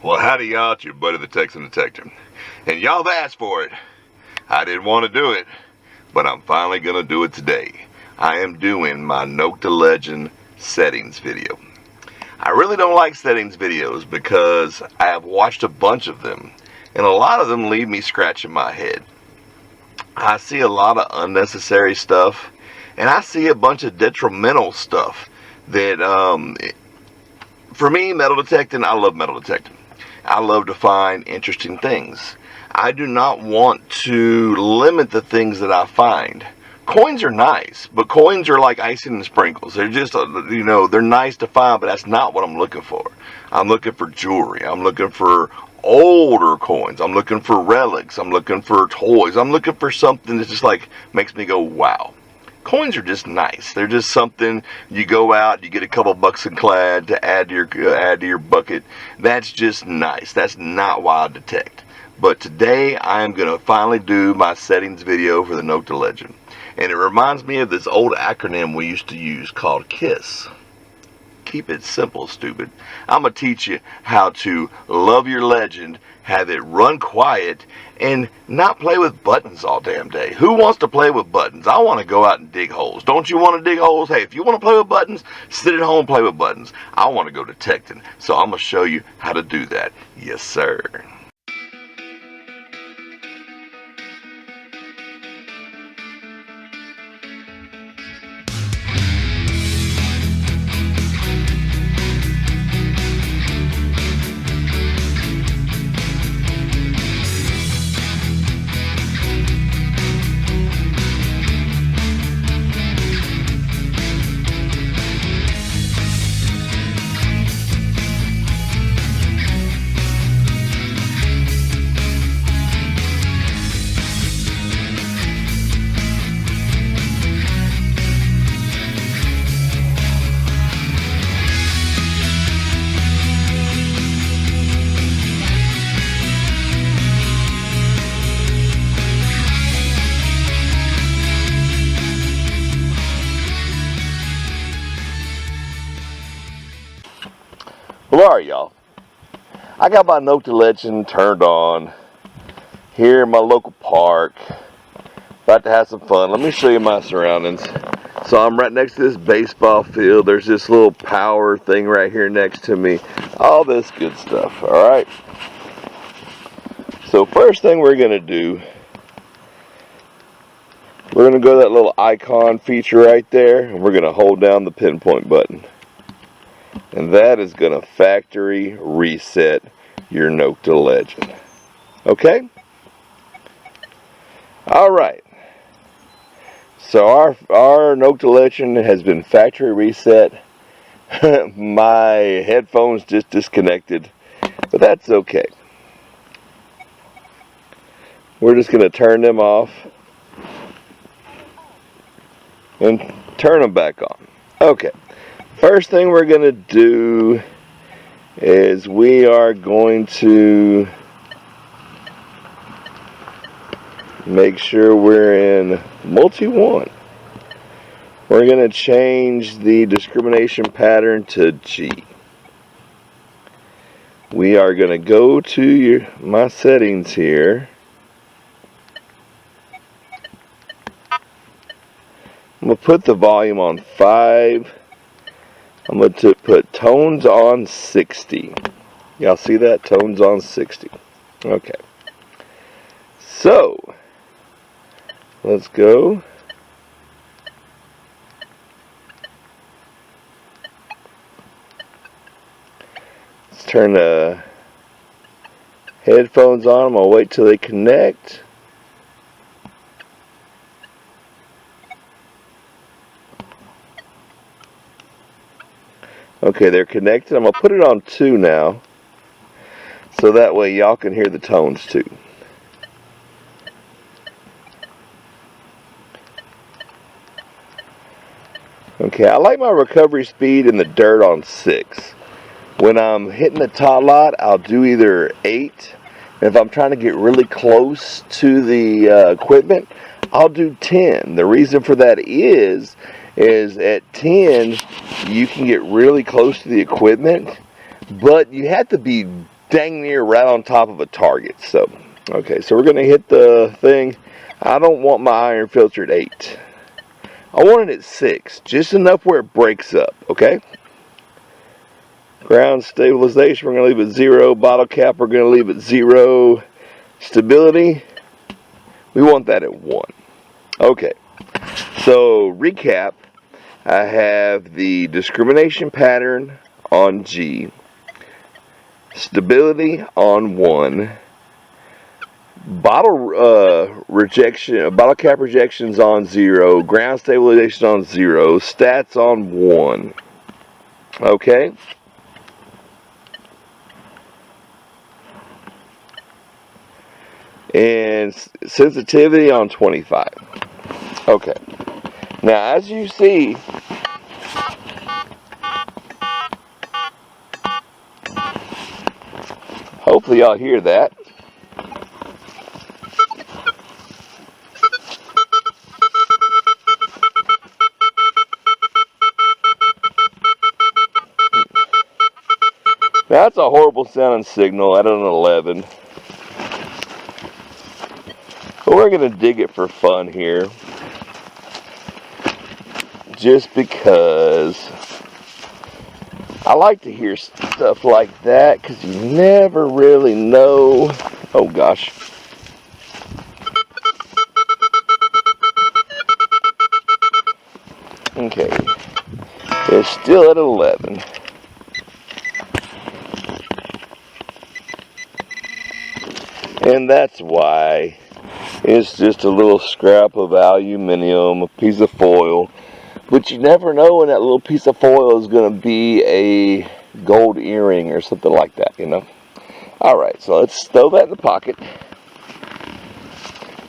Well, howdy y'all, it's your buddy the Texan Detector. And y'all have asked for it. I didn't want to do it, but I'm finally going to do it today. I am doing my Nokta Legend settings video. I really don't like settings videos because I have watched a bunch of them, and a lot of them leave me scratching my head. I see a lot of unnecessary stuff, and I see a bunch of detrimental stuff that, for me, metal detecting, I love metal detecting. I love to find interesting things. I do not want to limit the things that I find. Coins are nice, but coins are like icing and sprinkles. They're just, they're nice to find, but that's not what I'm looking for. I'm looking for jewelry. I'm looking for older coins. I'm looking for relics. I'm looking for toys. I'm looking for something that just like makes me go, wow. Coins are just nice. They're just something you go out, you get a couple bucks in clad to add to your bucket. That's just nice. That's not why I detect. But today I am going to finally do my settings video for the Nokta Legend. And it reminds me of this old acronym we used to use called KISS. Keep it simple, stupid. I'm going to teach you how to love your legend, have it run quiet, and not play with buttons all damn day. Who wants to play with buttons? I want to go out and dig holes. Don't you want to dig holes? Hey, if you want to play with buttons, sit at home and play with buttons. I want to go detecting, so I'm going to show you how to do that. Yes, sir. Well, alright, y'all. I got my Nokta Legend turned on here in my local park. About to have some fun. Let me show you my surroundings. So I'm right next to this baseball field. There's this little power thing right here next to me. All this good stuff, alright? So first thing we're going to do, we're going to go to that little icon feature right there, and we're going to hold down the pinpoint button. And that is going to factory reset your Nokta Legend. Okay? Alright. So our Nokta Legend has been factory reset. My headphones just disconnected. But that's okay. We're just going to turn them off and turn them back on. Okay. First thing we're going to do is we are going to make sure we're in multi-1. We're going to change the discrimination pattern to G. We are going to go to my settings here. I'm going to put the volume on 5. I'm going to put tones on 60. Y'all see that? Tones on 60. Okay. So, let's go. Let's turn the headphones on. I'm going to wait till they connect. Okay, they're connected. I'm going to put it on 2 now, so that way y'all can hear the tones too. Okay, I like my recovery speed in the dirt on 6. When I'm hitting the tot lot, I'll do either 8. And if I'm trying to get really close to the equipment, I'll do 10. The reason for that is at 10, you can get really close to the equipment, but you have to be dang near right on top of a target. So, okay, so we're going to hit the thing. I don't want my iron filter at 8. I want it at 6, just enough where it breaks up, okay? Ground stabilization, we're going to leave at 0. Bottle cap, we're going to leave at 0. Stability, we want that at 1. Okay, so recap, I have the discrimination pattern on G. Stability on 1. Bottle cap rejections on 0. Ground stabilization on 0. Stats on 1. Okay. And sensitivity on 25. Okay. Now, as you see, hopefully y'all hear that. Now, that's a horrible sounding signal at an 11. But we're going to dig it for fun here. Just because I like to hear stuff like that, because you never really know. Oh gosh. Okay. It's still at 11. And that's why it's just a little scrap of aluminum, a piece of foil. But you never know when that little piece of foil is going to be a gold earring or something like that, you know. Alright, so let's throw that in the pocket.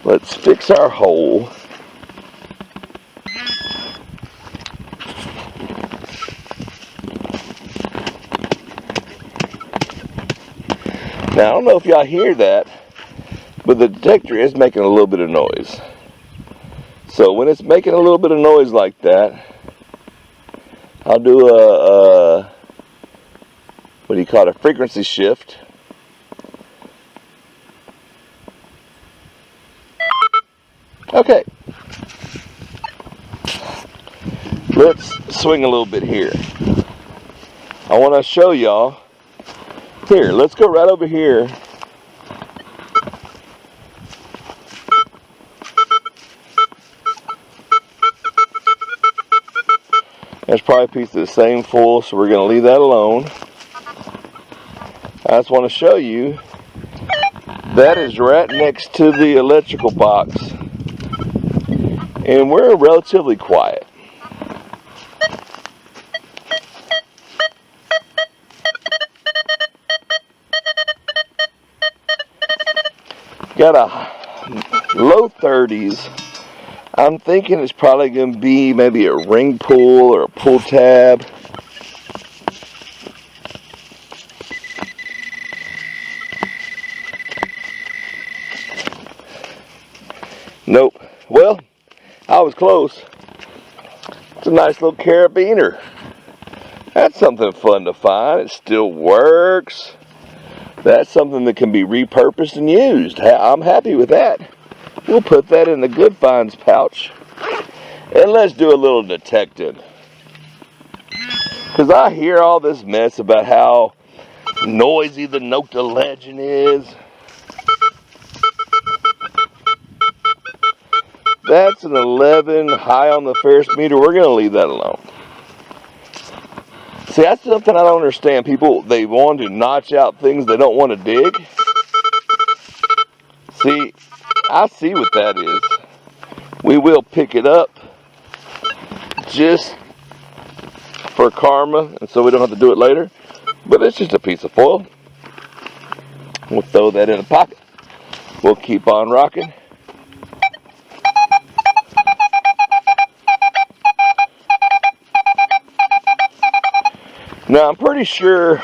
Let's fix our hole. Now, I don't know if y'all hear that, but the detector is making a little bit of noise. So when it's making a little bit of noise like that, I'll do a what do you call it, a frequency shift. Okay. Let's swing a little bit here. I want to show y'all. Here, let's go right over here. That's probably a piece of the same foil, so we're going to leave that alone. I just want to show you that is right next to the electrical box, and we're relatively quiet. Got a low 30s. I'm thinking it's probably going to be maybe a ring pull or a pull tab. Nope. Well, I was close. It's a nice little carabiner. That's something fun to find. It still works. That's something that can be repurposed and used. I'm happy with that. We'll put that in the good finds pouch. And let's do a little detecting. Because I hear all this mess about how noisy the Nokta Legend is. That's an 11 high on the Ferris meter. We're going to leave that alone. See, that's something I don't understand. People, they want to notch out things they don't want to dig. See, I see what that is. We will pick it up just for karma, and so we don't have to do it later. But it's just a piece of foil. We'll throw that in the pocket. We'll keep on rocking. Now, I'm pretty sure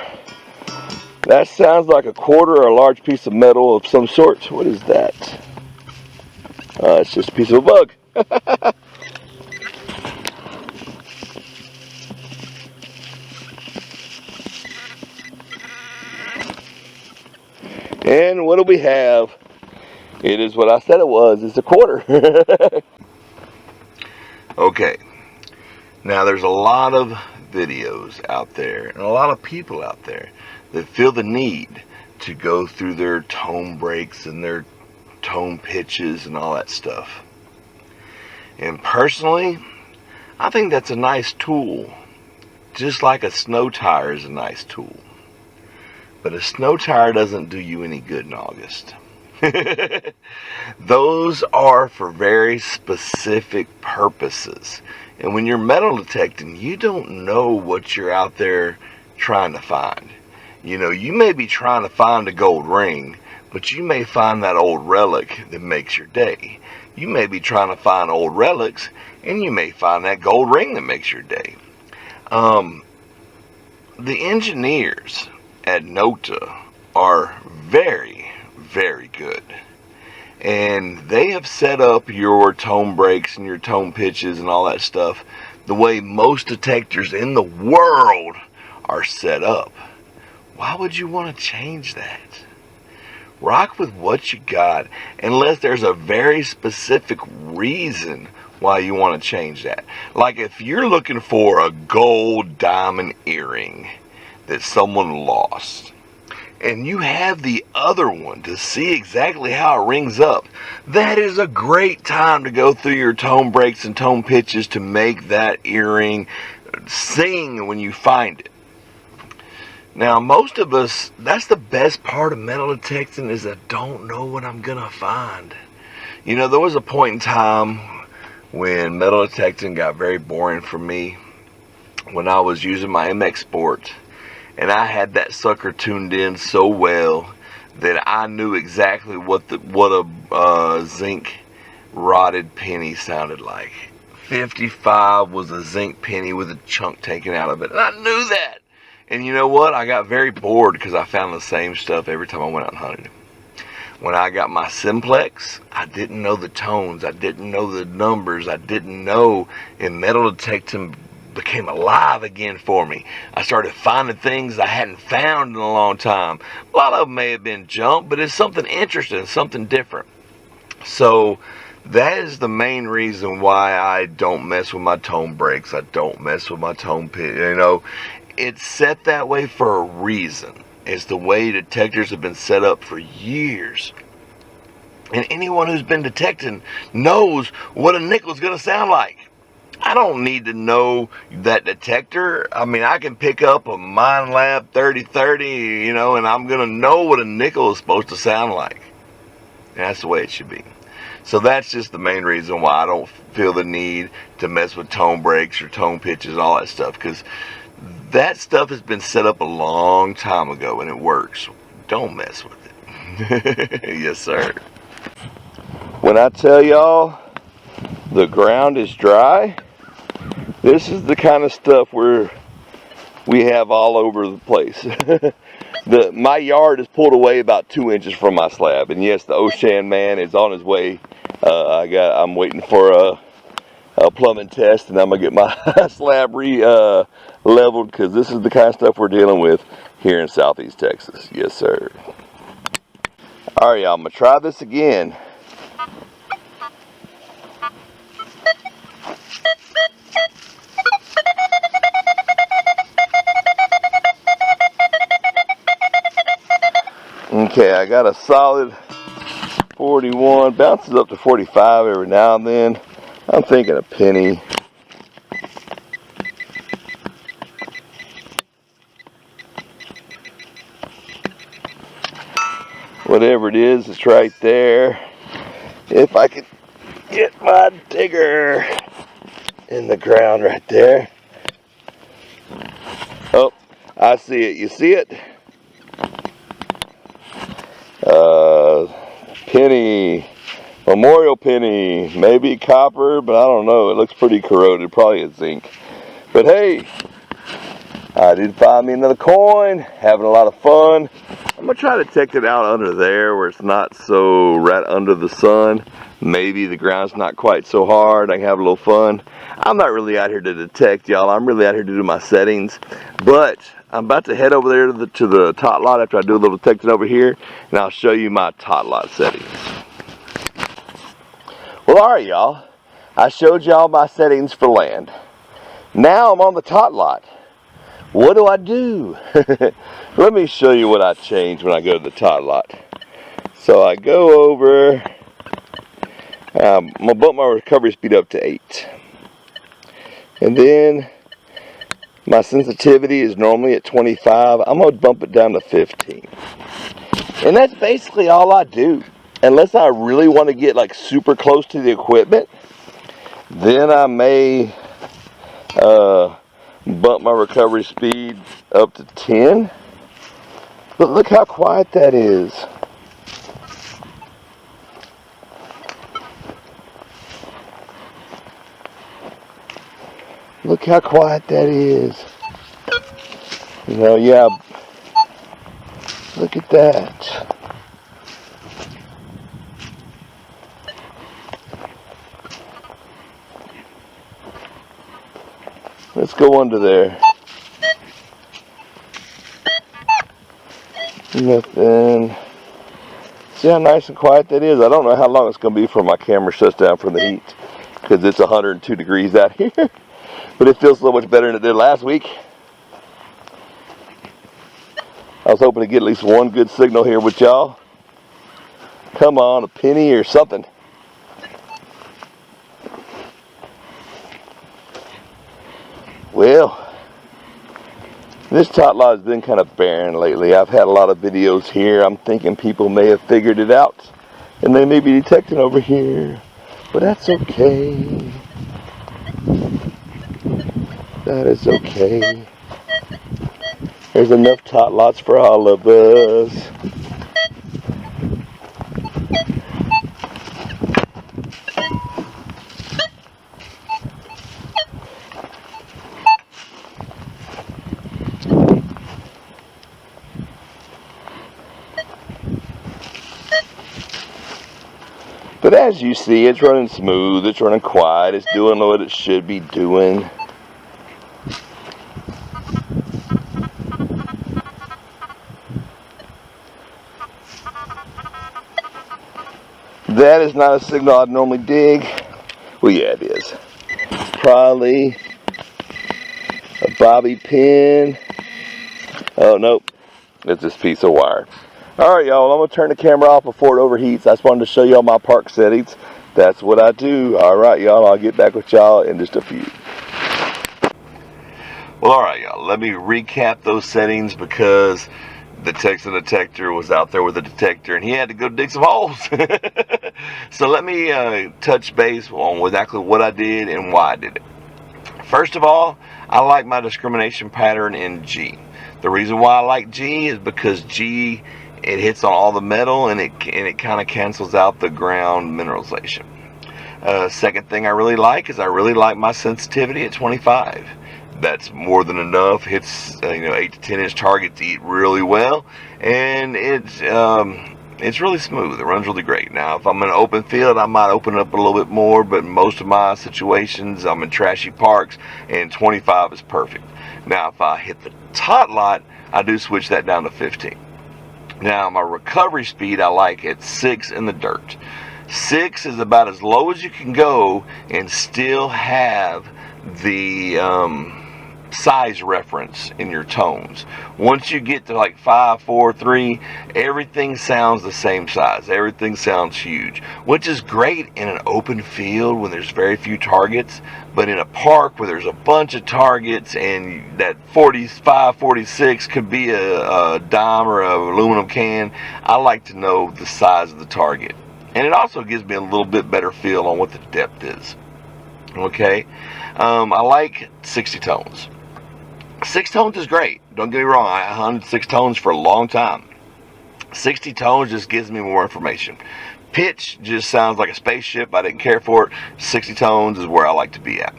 that sounds like a quarter or a large piece of metal of some sort. What is that? It's just a piece of a bug. And what do we have? It is what I said it was. It's a quarter. Okay. Now there's a lot of videos out there and a lot of people out there that feel the need to go through their tone breaks and their tone pitches and all that stuff. And personally, I think that's a nice tool. Just like a snow tire is a nice tool. But a snow tire doesn't do you any good in August. Those are for very specific purposes. And when you're metal detecting, you don't know what you're out there trying to find. You know, you may be trying to find a gold ring, but you may find that old relic that makes your day. You may be trying to find old relics, and you may find that gold ring that makes your day. The engineers at Nokta are very, very good. And they have set up your tone breaks and your tone pitches and all that stuff the way most detectors in the world are set up. Why would you want to change that? Rock with what you got, unless there's a very specific reason why you want to change that. Like if you're looking for a gold diamond earring that someone lost, and you have the other one to see exactly how it rings up, that is a great time to go through your tone breaks and tone pitches to make that earring sing when you find it. Now, most of us, that's the best part of metal detecting, is I don't know what I'm going to find. You know, there was a point in time when metal detecting got very boring for me when I was using my MX Sport. And I had that sucker tuned in so well that I knew exactly what a zinc rotted penny sounded like. 55 was a zinc penny with a chunk taken out of it. And I knew that. And you know what? I got very bored because I found the same stuff every time I went out and hunted. When I got my Simplex, I didn't know the tones. I didn't know the numbers. I didn't know. And metal detecting became alive again for me. I started finding things I hadn't found in a long time. A lot of them may have been junk, but it's something interesting, something different. So that is the main reason why I don't mess with my tone breaks. I don't mess with my tone pitch. You know, it's set that way for a reason. It's the way detectors have been set up for years. And anyone who's been detecting knows what a nickel's going to sound like. I don't need to know that detector. I mean, I can pick up a MindLab 3030, you know, and I'm going to know what a nickel is supposed to sound like. And that's the way it should be. So that's just the main reason why I don't feel the need to mess with tone breaks or tone pitches, all that stuff, because that stuff has been set up a long time ago and it works. Don't mess with it. Yes, sir. When I tell y'all the ground is dry, this is the kind of stuff we have all over the place. My yard is pulled away about 2 inches from my slab, and yes, the Ocean man is on his way. I'm waiting for a plumbing test, and I'm gonna get my slab leveled, because this is the kind of stuff we're dealing with here in Southeast Texas. Yes, sir. All right, y'all. I'm gonna try this again. Okay, I got a solid 41, bounces up to 45 every now and then. I'm thinking a penny. Whatever it is, it's right there. If I could get my digger in the ground right there. Oh, I see it. You see it? Penny. Memorial penny. Maybe copper, but I don't know. It looks pretty corroded. Probably a zinc. But hey, I did find me another coin. Having a lot of fun. I'm going to try to take it out under there where it's not so right under the sun. Maybe the ground's not quite so hard. I can have a little fun. I'm not really out here to detect, y'all. I'm really out here to do my settings. But I'm about to head over there to the tot lot after I do a little detecting over here, and I'll show you my tot lot settings. Well, alright y'all, I showed y'all my settings for land. Now I'm on the tot lot. What do? Let me show you what I change when I go to the tot lot. So I go over, I'm going to bump my recovery speed up to 8. And then my sensitivity is normally at 25. I'm going to bump it down to 15. And that's basically all I do. Unless I really want to get like super close to the equipment, then I may bump my recovery speed up to 10. But look how quiet that is. Look how quiet that is. You know, yeah, look at that. Let's go under there. Nothing. See how nice and quiet that is? I don't know how long it's going to be before my camera shuts down from the heat, because it's 102 degrees out here. But it feels so much better than it did last week. I was hoping to get at least one good signal here with y'all. Come on, a penny or something. Well, this tot lot has been kind of barren lately. I've had a lot of videos here. I'm thinking people may have figured it out, and they may be detecting over here. But that's okay. That is okay. There's enough tot lots for all of us. But as you see, it's running smooth, it's running quiet, it's doing what it should be doing. That is not a signal I'd normally dig. Well, yeah, it is. Probably a bobby pin. Oh, nope. It's this piece of wire. Alright, y'all, I'm going to turn the camera off before it overheats. I just wanted to show y'all my park settings. That's what I do. Alright, y'all, I'll get back with y'all in just a few. Well, alright, y'all, let me recap those settings because the Texan Detector was out there with a detector and he had to go dig some holes. So let me touch base on exactly what I did and why I did it. First of all, I like my discrimination pattern in G. The reason why I like G is because G, it hits on all the metal and it kind of cancels out the ground mineralization. Second thing I really like is I really like my sensitivity at 25. That's more than enough. Hits 8 to 10 inch targets eat really well, and it's really smooth. It runs really great. Now, if I'm in an open field, I might open it up a little bit more, but most of my situations, I'm in trashy parks, and 25 is perfect. Now, if I hit the tot lot, I do switch that down to 15. Now, my recovery speed I like at 6 in the dirt. 6 is about as low as you can go and still have the size reference in your tones. Once you get to like 5, 4, 3, everything sounds the same size. Everything sounds huge, which is great in an open field when there's very few targets. But in a park where there's a bunch of targets and that 45, 46 could be a dime or an aluminum can, I like to know the size of the target. And it also gives me a little bit better feel on what the depth is. Okay, I like 60 tones. 6 tones is great. Don't get me wrong. I hunted 6 tones for a long time. 60 tones just gives me more information. Pitch just sounds like a spaceship. I didn't care for it. 60 tones is where I like to be at.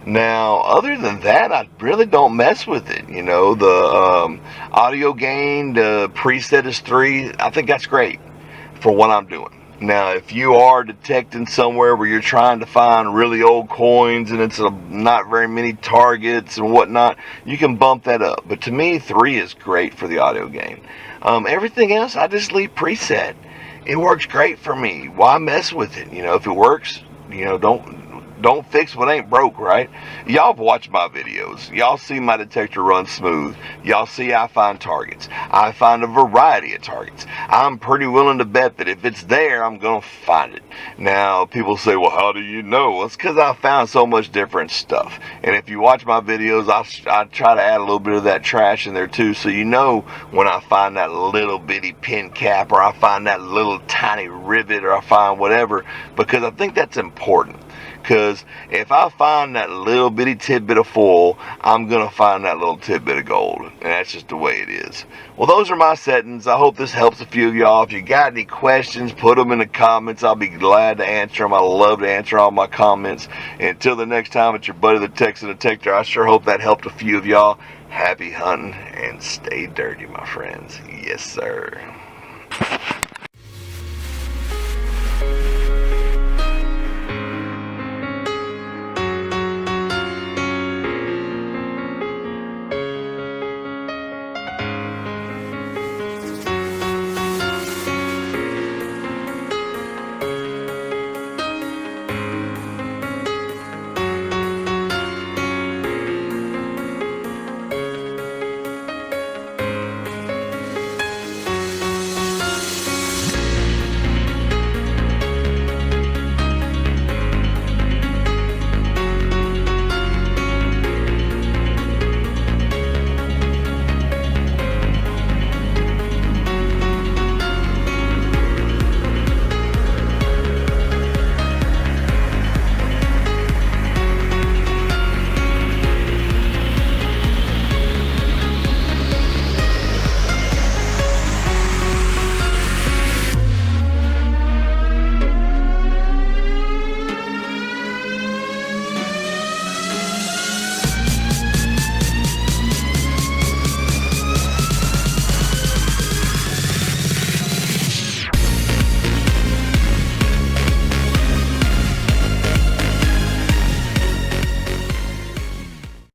Now, other than that, I really don't mess with it. You know, the audio gain, the preset is 3. I think that's great for what I'm doing. Now, if you are detecting somewhere where you're trying to find really old coins and it's not very many targets and whatnot, you can bump that up. But to me, 3 is great for the audio game. Everything else, I just leave preset. It works great for me. Why mess with it? You know, if it works, you know, don't fix what ain't broke, right? Y'all have watched my videos. Y'all see my detector run smooth. Y'all see I find targets. I find a variety of targets. I'm pretty willing to bet that if it's there, I'm going to find it. Now, people say, well, how do you know? Well, it's because I found so much different stuff. And if you watch my videos, I try to add a little bit of that trash in there too, so you know when I find that little bitty pin cap, or I find that little tiny rivet, or I find whatever, because I think that's important. Because if I find that little bitty tidbit of foil, I'm going to find that little tidbit of gold. And that's just the way it is. Well, those are my settings. I hope this helps a few of y'all. If you got any questions, put them in the comments. I'll be glad to answer them. I love to answer all my comments. And until the next time, it's your buddy the Texan Detector. I sure hope that helped a few of y'all. Happy hunting and stay dirty, my friends. Yes, sir.